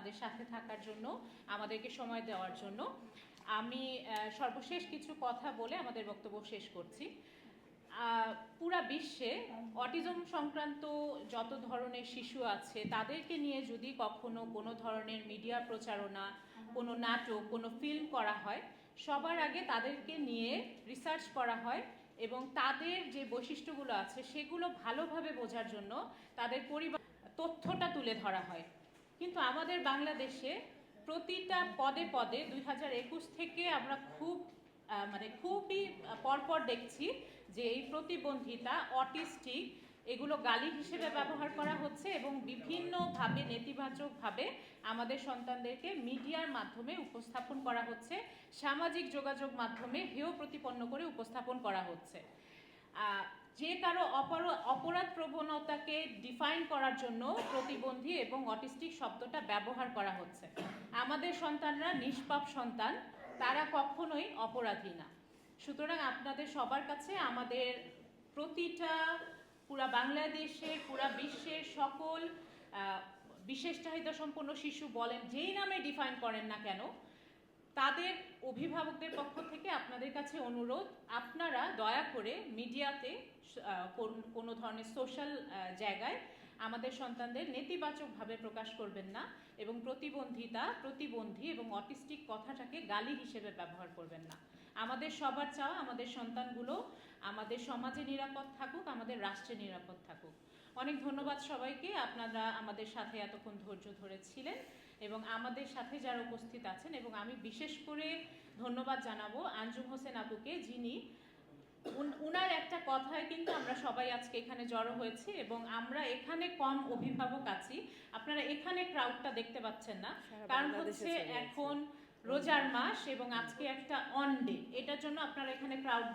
আমাদের সাথে থাকার জন্য, আমাদেরকে সময় দেওয়ার জন্য। আমি সর্বশেষ কিছু কথা বলে আমাদের বক্তব্য শেষ করছি। পুরা বিশ্বে অটিজম সংক্রান্ত যত ধরনের শিশু আছে তাদেরকে নিয়ে যদি কখনো কোনো ধরনের মিডিয়া প্রচারণা, কোনো নাটক, কোনো ফিল্ম করা হয়, সবার আগে তাদেরকে নিয়ে রিসার্চ করা হয় এবং তাদের যে বৈশিষ্ট্যগুলো আছে সেগুলো ভালোভাবে বোঝার জন্য তাদের পরিবার তথ্যটা তুলে ধরা হয়। কিন্তু আমাদের বাংলাদেশে প্রতিটা পদে পদে 2021 থেকে আমরা খুবই পরপর দেখছি যে এই প্রতিবন্ধিতা, অটিস্টিক, এগুলো গালি হিসেবে ব্যবহার করা হচ্ছে এবং বিভিন্নভাবে নেতিবাচকভাবে আমাদের সন্তানদেরকে মিডিয়ার মাধ্যমে উপস্থাপন করা হচ্ছে, সামাজিক যোগাযোগ মাধ্যমে হেয় প্রতিপন্ন করে উপস্থাপন করা হচ্ছে। যে কারো অপরাধ প্রবণতাকে ডিফাইন করার জন্য প্রতিবন্ধী এবং অটিস্টিক শব্দটা ব্যবহার করা হচ্ছে। আমাদের সন্তানরা নিষ্পাপ সন্তান, তারা কখনোই অপরাধী না। সুতরাং আপনাদের সবার কাছে আমাদের প্রতিটা পুরা বাংলাদেশের, পুরা বিশ্বের সকল বিশেষ চাহিদা সম্পন্ন শিশু বলেন, যেই নামে ডিফাইন করেন না কেন, তাদের অভিভাবকদের পক্ষ থেকে আপনাদের কাছে অনুরোধ, আপনারা দয়া করে মিডিয়াতে কোনো ধরনের সোশ্যাল জায়গায় আমাদের সন্তানদের নেতিবাচকভাবে প্রকাশ করবেন না এবং প্রতিবন্ধী এবং অটিস্টিক কথাটাকে গালি হিসেবে ব্যবহার করবেন না। আমাদের সবার চাওয়া আমাদের সন্তানগুলো আমাদের সমাজে নিরাপদ থাকুক, আমাদের রাষ্ট্রে নিরাপদ থাকুক। অনেক ধন্যবাদ সবাইকে, আপনারা আমাদের সাথে এতক্ষণ ধৈর্য ধরেছিলেন এবং আমাদের সাথে যারা উপস্থিত আছেন, এবং আমি বিশেষ করে ধন্যবাদ জানাবো আঞ্জুম হোসেন আপুকে, যিনি উনার একটা কথায় কিন্তু আমরা সবাই আজকে এখানে জড়ো হয়েছি এবং আমরা এখানে কম অভিভাবক আছি। আপনারা এখানে ক্রাউডটা দেখতে পাচ্ছেন না, কারণ হচ্ছে এখন রোজার মাস এবং আজকে একটা অন ডে, এটার জন্য আপনারা এখানে ক্রাউড